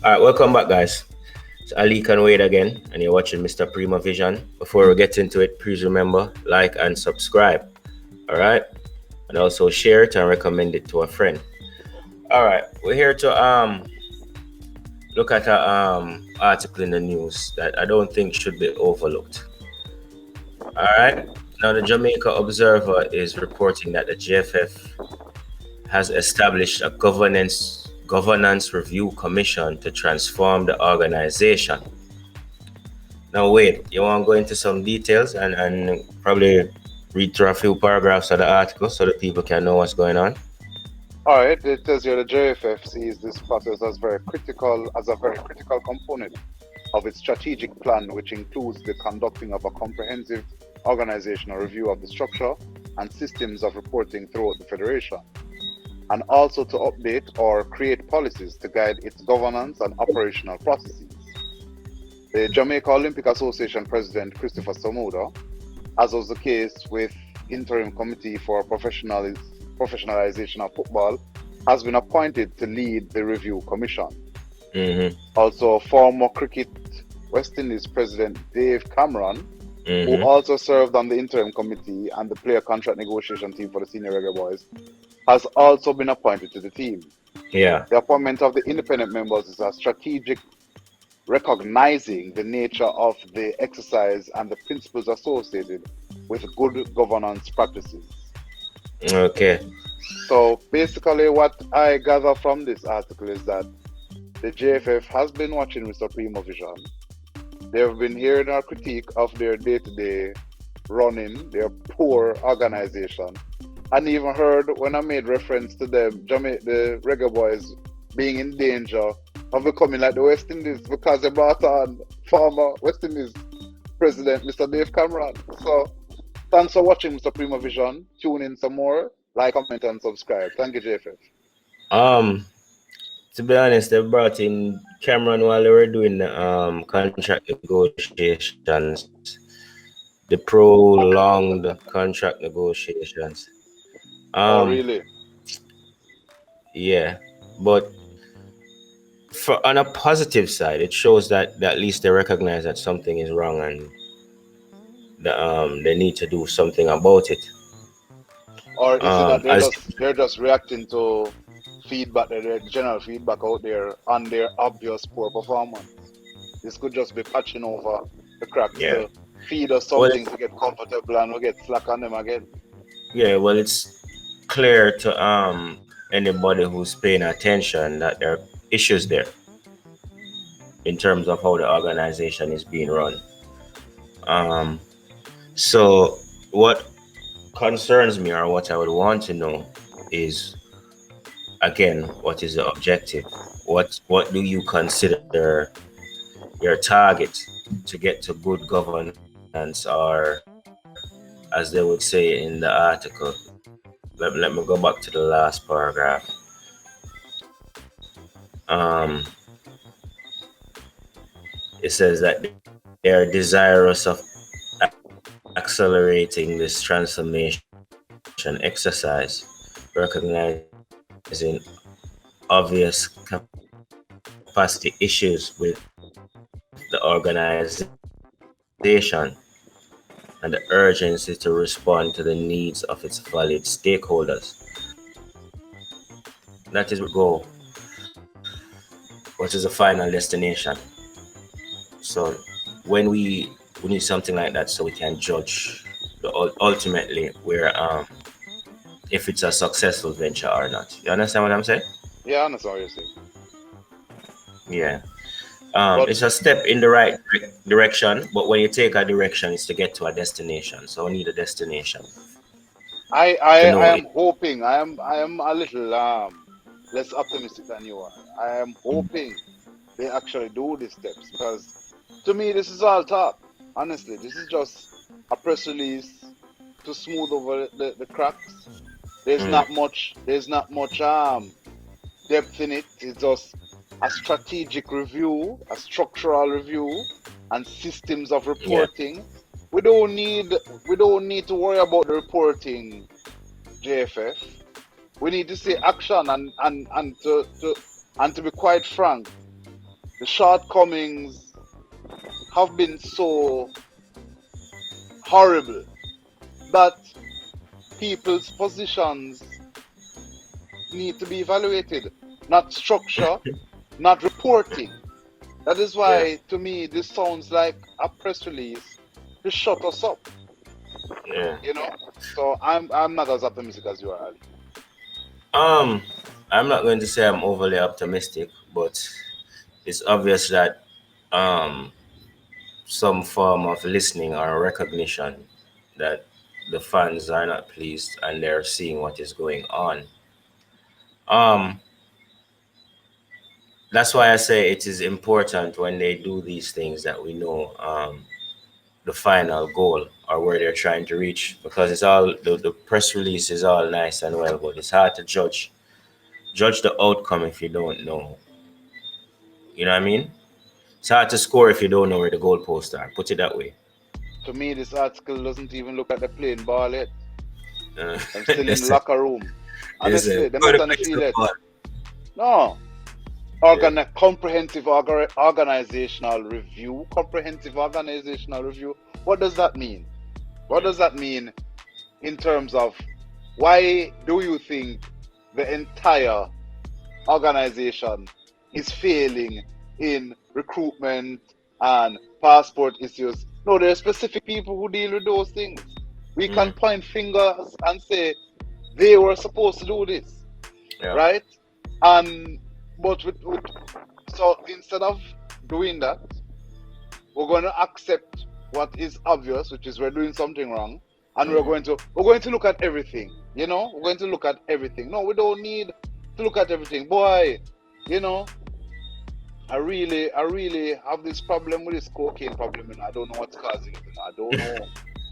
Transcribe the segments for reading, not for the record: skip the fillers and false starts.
All right, welcome back, guys. It's Ali and Wade again, and you're watching Mr. Prima Vision. Before we get into it, please remember like and subscribe. All right, and also share it and recommend it to a friend. All right, we're here to look at a article in the news that I don't think should be overlooked. All right, now the Jamaica Observer is reporting that the GFF has established a governance review commission to transform the organization. Now, wait, you want to go into some details and probably read through a few paragraphs of the article so that people can know what's going on? All right, it tells you the JFF sees this process as a very critical component of its strategic plan, which includes the conducting of a comprehensive organizational review of the structure and systems of reporting throughout the Federation, and also to update or create policies to guide its governance and operational processes. The Jamaica Olympic Association President Christopher Samuda, as was the case with Interim Committee for Professionalisation of Football, has been appointed to lead the review commission. Also, former cricket West Indies President Dave Cameron, who also served on the interim committee and the player contract negotiation team for the senior Reggae Boyz, has also been appointed to the team. Yeah. The appointment of the independent members is a strategic, recognizing the nature of the exercise and the principles associated with good governance practices. Okay. So basically what I gather from this article is that the JFF has been watching Mr. Prima Vision. They've been hearing our critique of their day-to-day running, their poor organization, and even heard when I made reference to them, the Reggae Boyz being in danger of becoming like the West Indies because they brought on former West Indies President Mr. Dave Cameron. So thanks for watching Mr. Prima Vision. Tune in some more, like, comment, and subscribe. Thank you, JFF. To be honest, they brought in Cameron while they were doing the contract negotiations, the prolonged contract negotiations. Oh, really? Yeah, but on a positive side, it shows that at least they recognize that something is wrong and they need to do something about it. Or is it that they're just reacting to feedback, their general feedback out there on their obvious poor performance? This could just be patching over the cracks to feed us something to get comfortable and we get slack on them again. Yeah, well, it's clear to anybody who's paying attention that there are issues there in terms of how the organization is being run. So what concerns me, or what I would want to know, is again, what is the objective? What do you consider your target to get to good governance, or as they would say in the article? Let me go back to the last paragraph. It says that they are desirous of accelerating this transformation exercise, recognizing obvious capacity issues with the organization and the urgency to respond to the needs of its valid stakeholders. That is the goal, which is the final destination. So when we need something like that, so we can judge ultimately where if it's a successful venture or not. You understand what I'm saying? Yeah, I understand what you're saying. Yeah. It's a step in the right direction, but when you take a direction, it's to get to a destination. So we need a destination. I am hoping. I am a little less optimistic than you are. I am hoping they actually do these steps, because to me this is all talk. Honestly, this is just a press release to smooth over the cracks. There's not much depth in it. It's just a strategic review, a structural review, and systems of reporting. We don't need to worry about the reporting, JFF. We need to see action, and to be quite frank, the shortcomings have been so horrible that people's positions need to be evaluated, not structure, not reporting. That is why, to me, this sounds like a press release to shut us up. Yeah. You know, so I'm not as optimistic as you are, Ali. I'm not going to say I'm overly optimistic, but it's obvious that um some form of listening or recognition that the fans are not pleased and they're seeing what is going on. Um, that's why I say it is important when they do these things that we know the final goal or where they're trying to reach, because it's all the press release is all nice and well, but it's hard to judge the outcome if you don't know. You know what I mean? It's hard to score if you don't know where the goalposts are. Put it that way. To me, this article doesn't even look at the playing ball yet. I'm still in the It's locker room. Honestly, they're not on the field yet. ball. No. Comprehensive organizational review. Comprehensive organizational review. What does that mean? What does that mean in terms of why do you think the entire organization is failing in recruitment and passport issues? No, there are specific people who deal with those things. We can point fingers and say they were supposed to do this, right? But so instead of doing that, we're going to accept what is obvious, which is we're doing something wrong, and we're going to look at everything. You know, we're going to look at everything. No, we don't need to look at everything, boy. You know, I really have this problem with this cocaine problem, and I don't know what's causing it.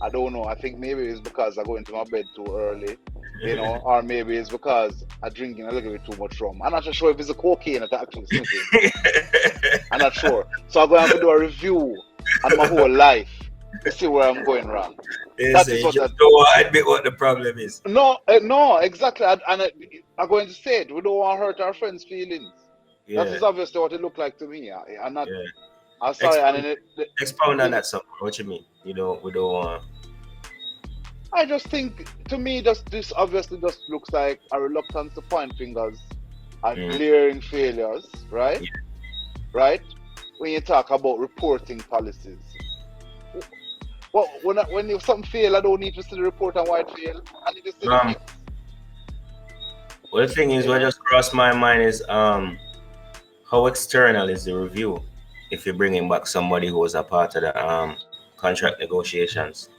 I don't know. I think maybe it's because I go into my bed too early, you know, or maybe it's because I'm drinking a little bit too much rum. I'm not sure if it's a cocaine that I actually sniffing. I'm not sure. So I'm going to do a review on my whole life to see where I'm going wrong. That is what don't want to admit what the problem is. No, exactly. I'm going to say it. We don't want to hurt our friends' feelings. Yeah. That is obviously what it looked like to me. I'm not. Yeah. I'm sorry. Expound on that something. What you mean? We don't want. I just think, to me, this obviously just looks like a reluctance to point fingers at glaring failures, right? Yeah. Right? When you talk about reporting policies. Well, when something fail, I don't need to see the report on why it failed. I need to see the fix. Well, the thing is, what just crossed my mind is how external is the review if you're bringing back somebody who was a part of the contract negotiations?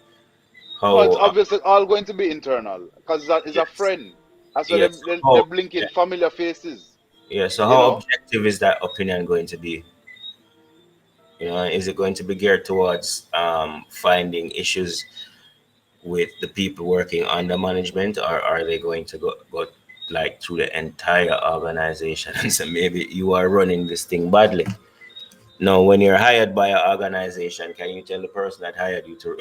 It's obviously all going to be internal because that is a friend. That's why they're blinking familiar faces. Yeah, so how objective is that opinion going to be? You know, is it going to be geared towards finding issues with the people working under management, or are they going to go like through the entire organization and say maybe you are running this thing badly? No, when you're hired by an organization, can you tell the person that hired you to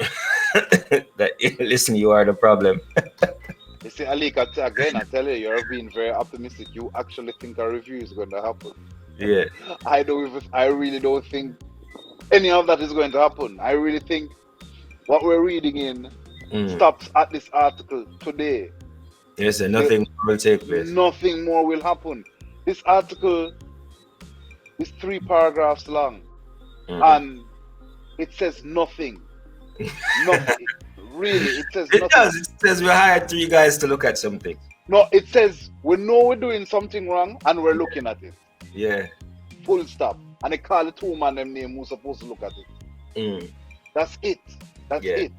that listen, you are the problem? You see, Alik, again, I tell you, you're being very optimistic. You actually think a review is going to happen. Yeah. I really don't think any of that is going to happen. I really think what we're reading in stops at this article today. Yes, and nothing will take place. Nothing more will happen. This article is 3 paragraphs long, and it says nothing. Nothing. Really, it says nothing. It does. It says we hired 3 guys to look at something. No, it says we know we're doing something wrong and we're looking at it. Yeah. Full stop. And they call the 2 man them name who's supposed to look at it. That's it. That's it.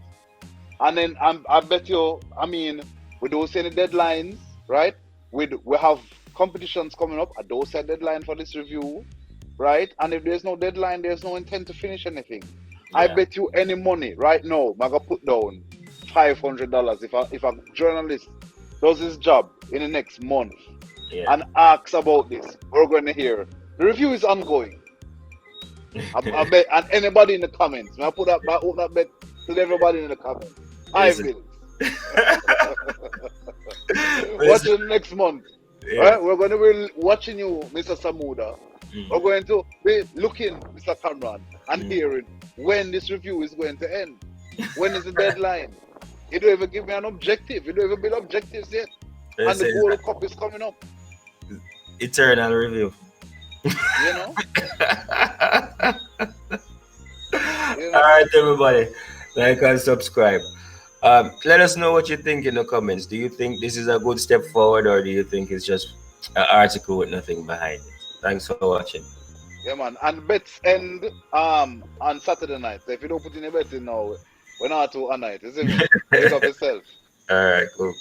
And then I bet you, I mean, we don't say any deadlines, right? We have competitions coming up. I don't set deadline for this review, right? And if there's no deadline, there's no intent to finish anything. Yeah. I bet you any money right now, I'm gonna put down $500 if a journalist does his job in the next month and asks about this, we're going to hear the review is ongoing. I bet, and anybody in the comments, I put up that bet to everybody in the comments. I will. Watch you next month. Yeah. Right? We're going to be watching you, Mr. Samuda, We're going to be looking, Mr. Cameron, and hearing when this review is going to end. When is the deadline? You don't even give me an objective. You don't even build objectives yet. And the Gold Cup is coming up. Eternal review. You know? All right, everybody. Like and subscribe. Let us know what you think in the comments. Do you think this is a good step forward, or do you think it's just an article with nothing behind it? Thanks for watching. Yeah, man. And bets end on Saturday night. So if you don't put in a bet in now, we're not to a night, isn't it? Pick up yourself. All right, cool.